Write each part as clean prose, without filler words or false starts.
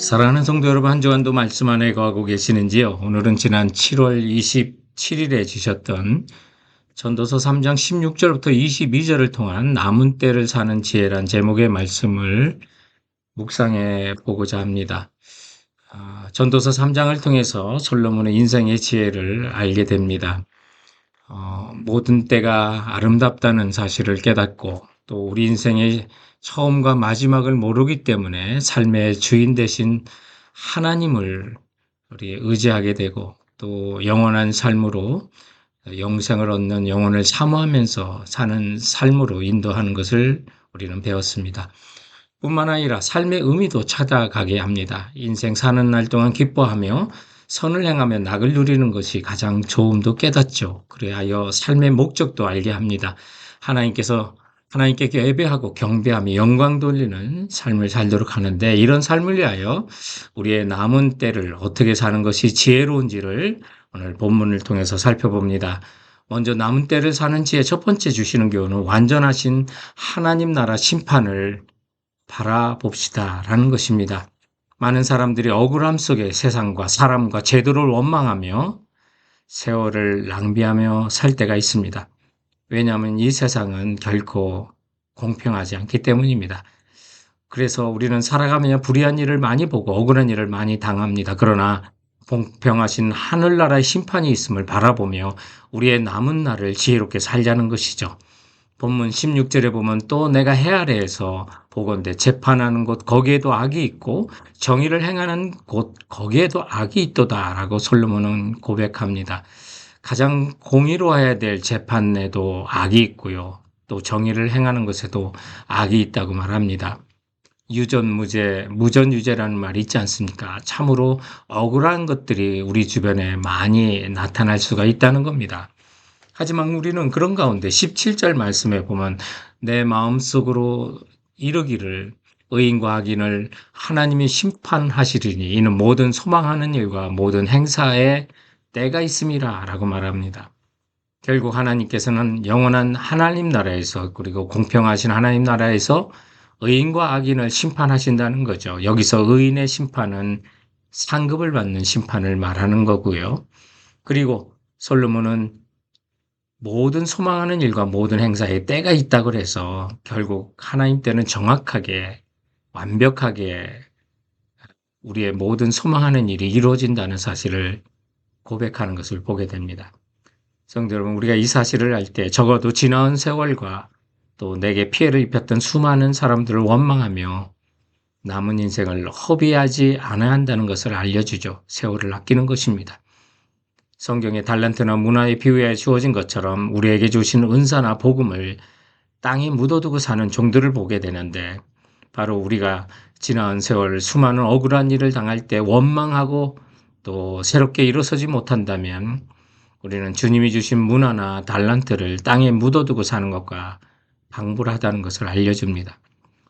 사랑하는 성도 여러분, 한 주간도 말씀 안에 거하고 계시는지요? 오늘은 지난 7월 27일에 주셨던 전도서 3장 16절부터 22절을 통한 남은 때를 사는 지혜란 제목의 말씀을 묵상해 보고자 합니다. 전도서 3장을 통해서 솔로몬의 인생의 지혜를 알게 됩니다. 모든 때가 아름답다는 사실을 깨닫고 또 우리 인생의 처음과 마지막을 모르기 때문에 삶의 주인 되신 하나님을 우리 의지하게 되고 또 영원한 삶으로 영생을 얻는 영혼을 사모하면서 사는 삶으로 인도하는 것을 우리는 배웠습니다. 뿐만 아니라 삶의 의미도 찾아가게 합니다. 인생 사는 날 동안 기뻐하며 선을 행하며 낙을 누리는 것이 가장 좋음도 깨닫죠. 그리하여 삶의 목적도 알게 합니다. 하나님께 예배하고 경배하며 영광 돌리는 삶을 살도록 하는데, 이런 삶을 위하여 우리의 남은 때를 어떻게 사는 것이 지혜로운지를 오늘 본문을 통해서 살펴봅니다. 먼저 남은 때를 사는 지혜 첫 번째 주시는 교훈은 완전하신 하나님 나라 심판을 바라봅시다라는 것입니다. 많은 사람들이 억울함 속에 세상과 사람과 제도를 원망하며 세월을 낭비하며 살 때가 있습니다. 왜냐하면 이 세상은 결코 공평하지 않기 때문입니다. 그래서 우리는 살아가며 불의한 일을 많이 보고 억울한 일을 많이 당합니다. 그러나 공평하신 하늘나라의 심판이 있음을 바라보며 우리의 남은 날을 지혜롭게 살자는 것이죠. 본문 16절에 보면 또 내가 해 아래에서 보건대 재판하는 곳 거기에도 악이 있고 정의를 행하는 곳 거기에도 악이 있도다라고 솔로몬은 고백합니다. 가장 공의로워야 될 재판에도 악이 있고요. 또 정의를 행하는 것에도 악이 있다고 말합니다. 유전무죄, 무전유죄라는 말이 있지 않습니까? 참으로 억울한 것들이 우리 주변에 많이 나타날 수가 있다는 겁니다. 하지만 우리는 그런 가운데 17절 말씀에 보면 내 마음속으로 이르기를 의인과 악인을 하나님이 심판하시리니 이는 모든 소망하는 일과 모든 행사에 때가 있음이라 라고 말합니다. 결국 하나님께서는 영원한 하나님 나라에서 그리고 공평하신 하나님 나라에서 의인과 악인을 심판하신다는 거죠. 여기서 의인의 심판은 상급을 받는 심판을 말하는 거고요. 그리고 솔로몬은 모든 소망하는 일과 모든 행사에 때가 있다고 해서 결국 하나님 때는 정확하게 완벽하게 우리의 모든 소망하는 일이 이루어진다는 사실을 고백하는 것을 보게 됩니다. 성도 여러분, 우리가 이 사실을 알 때 적어도 지나온 세월과 또 내게 피해를 입혔던 수많은 사람들을 원망하며 남은 인생을 허비하지 않아야 한다는 것을 알려주죠. 세월을 아끼는 것입니다. 성경의 달란트나 문화의 비유에 주어진 것처럼 우리에게 주신 은사나 복음을 땅에 묻어두고 사는 종들을 보게 되는데, 바로 우리가 지나온 세월 수많은 억울한 일을 당할 때 원망하고 또 새롭게 일어서지 못한다면 우리는 주님이 주신 문화나 달란트를 땅에 묻어두고 사는 것과 방불하다는 것을 알려줍니다.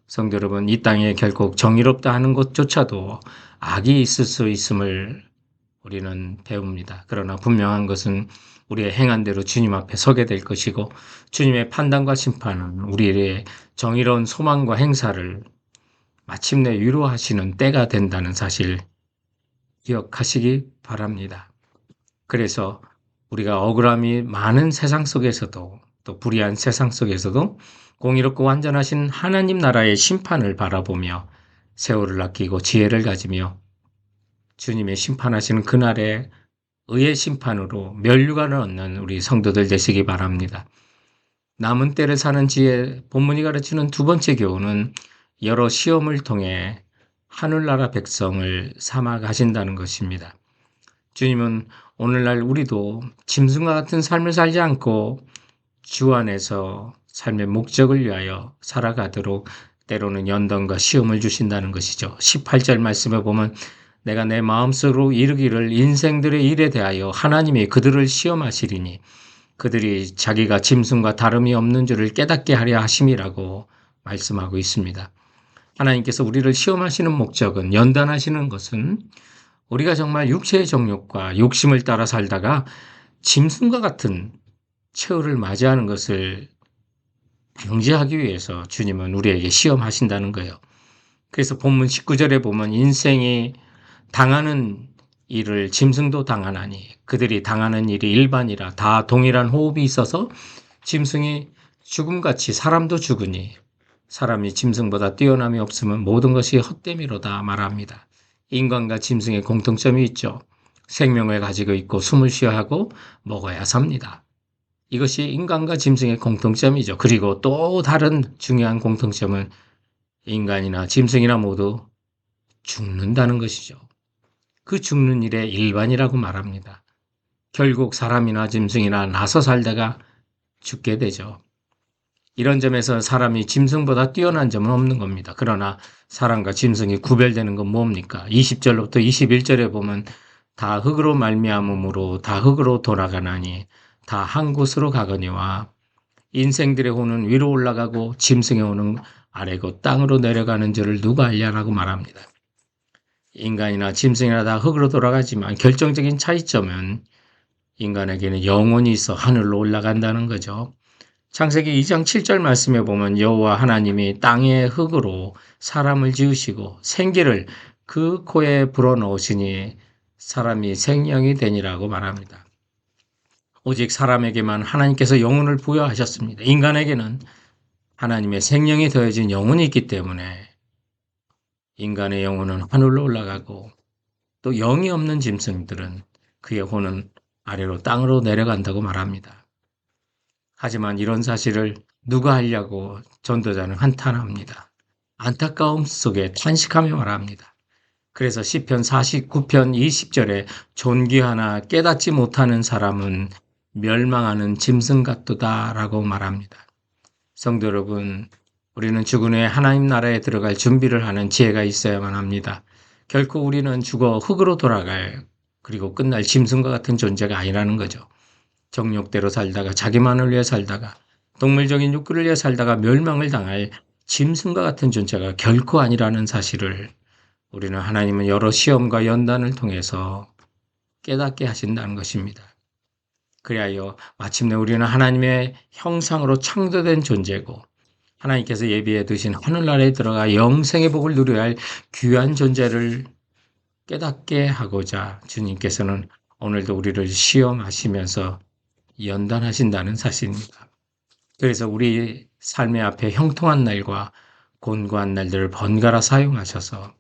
성도 여러분, 이 땅에 결국 정의롭다 하는 것조차도 악이 있을 수 있음을 우리는 배웁니다. 그러나 분명한 것은 우리의 행한 대로 주님 앞에 서게 될 것이고 주님의 판단과 심판은 우리의 정의로운 소망과 행사를 마침내 위로하시는 때가 된다는 사실 기억하시기 바랍니다. 그래서 우리가 억울함이 많은 세상 속에서도 또 불의한 세상 속에서도 공의롭고 완전하신 하나님 나라의 심판을 바라보며 세월을 아끼고 지혜를 가지며 주님의 심판하시는 그날에 의의 심판으로 면류관을 얻는 우리 성도들 되시기 바랍니다. 남은 때를 사는 지혜 본문이 가르치는 두 번째 교훈은 여러 시험을 통해 하늘나라 백성을 삼아 가신다는 것입니다. 주님은 오늘날 우리도 짐승과 같은 삶을 살지 않고 주 안에서 삶의 목적을 위하여 살아가도록 때로는 연단과 시험을 주신다는 것이죠. 18절 말씀에 보면 내가 내 마음속으로 이르기를 인생들의 일에 대하여 하나님이 그들을 시험하시리니 그들이 자기가 짐승과 다름이 없는 줄을 깨닫게 하려 하심이라고 말씀하고 있습니다. 하나님께서 우리를 시험하시는 목적은, 연단하시는 것은 우리가 정말 육체의 정욕과 욕심을 따라 살다가 짐승과 같은 최후를 맞이하는 것을 방지하기 위해서 주님은 우리에게 시험하신다는 거예요. 그래서 본문 19절에 보면 인생이 당하는 일을 짐승도 당하나니 그들이 당하는 일이 일반이라 다 동일한 호흡이 있어서 짐승이 죽음같이 사람도 죽으니 사람이 짐승보다 뛰어남이 없으면 모든 것이 헛됨이로다 말합니다. 인간과 짐승의 공통점이 있죠. 생명을 가지고 있고 숨을 쉬어야 하고 먹어야 삽니다. 이것이 인간과 짐승의 공통점이죠. 그리고 또 다른 중요한 공통점은 인간이나 짐승이나 모두 죽는다는 것이죠. 그 죽는 일의 일반이라고 말합니다. 결국 사람이나 짐승이나 나서 살다가 죽게 되죠. 이런 점에서 사람이 짐승보다 뛰어난 점은 없는 겁니다. 그러나 사람과 짐승이 구별되는 건 뭡니까? 20절부터 21절에 보면 다 흙으로 말미암음으로 다 흙으로 돌아가나니 다 한 곳으로 가거니와 인생들의 혼은 위로 올라가고 짐승의 혼은 아래고 땅으로 내려가는 줄을 누가 알냐라고 말합니다. 인간이나 짐승이나 다 흙으로 돌아가지만 결정적인 차이점은 인간에게는 영혼이 있어 하늘로 올라간다는 거죠. 창세기 2장 7절 말씀에 보면 여호와 하나님이 땅의 흙으로 사람을 지으시고 생기를 그 코에 불어넣으시니 사람이 생명이 되니라고 말합니다. 오직 사람에게만 하나님께서 영혼을 부여하셨습니다. 인간에게는 하나님의 생명이 더해진 영혼이 있기 때문에 인간의 영혼은 하늘로 올라가고 또 영이 없는 짐승들은 그의 혼은 아래로 땅으로 내려간다고 말합니다. 하지만 이런 사실을 누가 알려고 전도자는 한탄합니다. 안타까움 속에 탄식하며 말합니다. 그래서 시편 49편 20절에 존귀하나 깨닫지 못하는 사람은 멸망하는 짐승 같도다라고 말합니다. 성도 여러분, 우리는 죽은 후에 하나님 나라에 들어갈 준비를 하는 지혜가 있어야만 합니다. 결코 우리는 죽어 흙으로 돌아갈 그리고 끝날 짐승과 같은 존재가 아니라는 거죠. 정욕대로 살다가 자기만을 위해 살다가 동물적인 욕구를 위해 살다가 멸망을 당할 짐승과 같은 존재가 결코 아니라는 사실을 우리는 하나님은 여러 시험과 연단을 통해서 깨닫게 하신다는 것입니다. 그리하여 마침내 우리는 하나님의 형상으로 창조된 존재고 하나님께서 예비해 두신 하늘나라에 들어가 영생의 복을 누려야 할 귀한 존재를 깨닫게 하고자 주님께서는 오늘도 우리를 시험하시면서 연단하신다는 사실입니다. 그래서 우리 삶의 앞에 형통한 날과 곤고한 날들을 번갈아 사용하셔서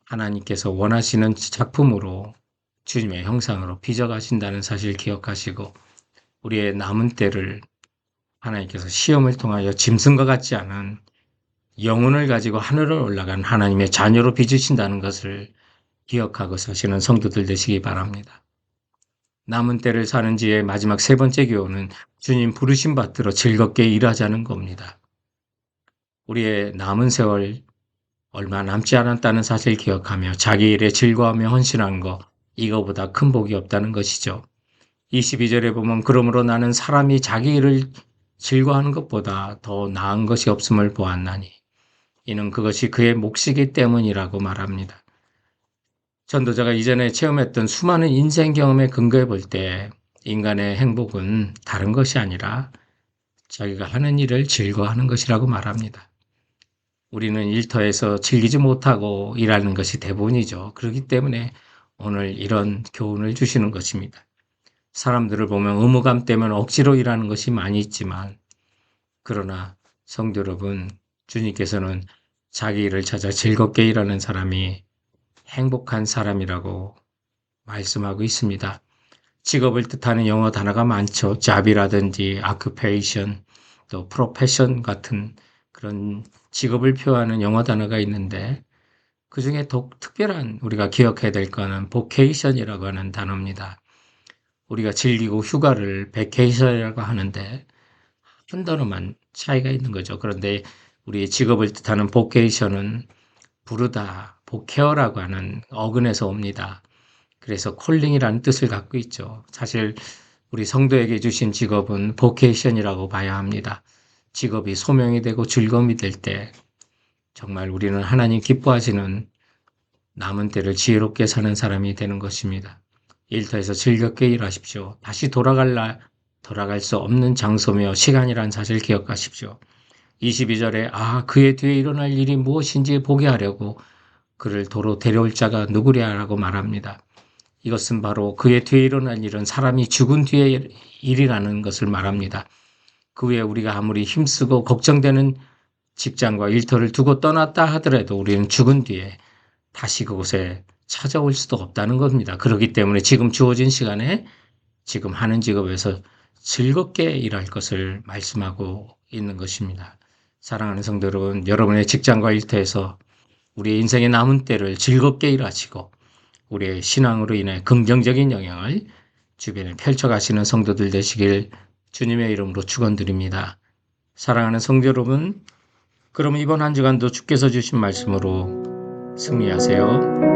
하나님께서 원하시는 작품으로 주님의 형상으로 빚어가신다는 사실 기억하시고 우리의 남은 때를 하나님께서 시험을 통하여 짐승과 같지 않은 영혼을 가지고 하늘을 올라간 하나님의 자녀로 빚으신다는 것을 기억하고 사시는 성도들 되시기 바랍니다. 남은 때를 사는 지의 마지막 세 번째 교훈은 주님 부르심 받들어 즐겁게 일하자는 겁니다. 우리의 남은 세월 얼마 남지 않았다는 사실 기억하며 자기 일에 즐거워하며 헌신하는 것, 이거보다 큰 복이 없다는 것이죠. 22절에 보면 그러므로 나는 사람이 자기 일을 즐거워하는 것보다 더 나은 것이 없음을 보았나니 이는 그것이 그의 몫이기 때문이라고 말합니다. 전도자가 이전에 체험했던 수많은 인생 경험에 근거해 볼 때 인간의 행복은 다른 것이 아니라 자기가 하는 일을 즐거워하는 것이라고 말합니다. 우리는 일터에서 즐기지 못하고 일하는 것이 대부분이죠. 그렇기 때문에 오늘 이런 교훈을 주시는 것입니다. 사람들을 보면 의무감 때문에 억지로 일하는 것이 많이 있지만 그러나 성도 여러분, 주님께서는 자기 일을 찾아 즐겁게 일하는 사람이 행복한 사람이라고 말씀하고 있습니다. 직업을 뜻하는 영어 단어가 많죠. job이라든지 occupation, 또 profession 같은 그런 직업을 표현하는 영어 단어가 있는데 그 중에 특별한 우리가 기억해야 될 거는 vocation이라고 하는 단어입니다. 우리가 즐기고 휴가를 vacation이라고 하는데 한 단어만 차이가 있는 거죠. 그런데 우리의 직업을 뜻하는 vocation은 부르다, 보케어라고 하는 어근에서 옵니다. 그래서 콜링이라는 뜻을 갖고 있죠. 사실 우리 성도에게 주신 직업은 보케이션이라고 봐야 합니다. 직업이 소명이 되고 즐거움이 될 때 정말 우리는 하나님 기뻐하시는 남은 때를 지혜롭게 사는 사람이 되는 것입니다. 일터에서 즐겁게 일하십시오. 다시 돌아갈 수 없는 장소며 시간이라는 사실 기억하십시오. 22절에 그의 뒤에 일어날 일이 무엇인지 보게 하려고 그를 도로 데려올 자가 누구랴라고 말합니다. 이것은 바로 그의 뒤에 일어날 일은 사람이 죽은 뒤의 일이라는 것을 말합니다. 그 후에 우리가 아무리 힘쓰고 걱정되는 직장과 일터를 두고 떠났다 하더라도 우리는 죽은 뒤에 다시 그곳에 찾아올 수도 없다는 겁니다. 그렇기 때문에 지금 주어진 시간에 지금 하는 직업에서 즐겁게 일할 것을 말씀하고 있는 것입니다. 사랑하는 성도 여러분, 여러분의 직장과 일터에서 우리의 인생의 남은 때를 즐겁게 일하시고 우리의 신앙으로 인해 긍정적인 영향을 주변에 펼쳐가시는 성도들 되시길 주님의 이름으로 축원드립니다. 사랑하는 성도 여러분, 그럼 이번 한 주간도 주께서 주신 말씀으로 승리하세요.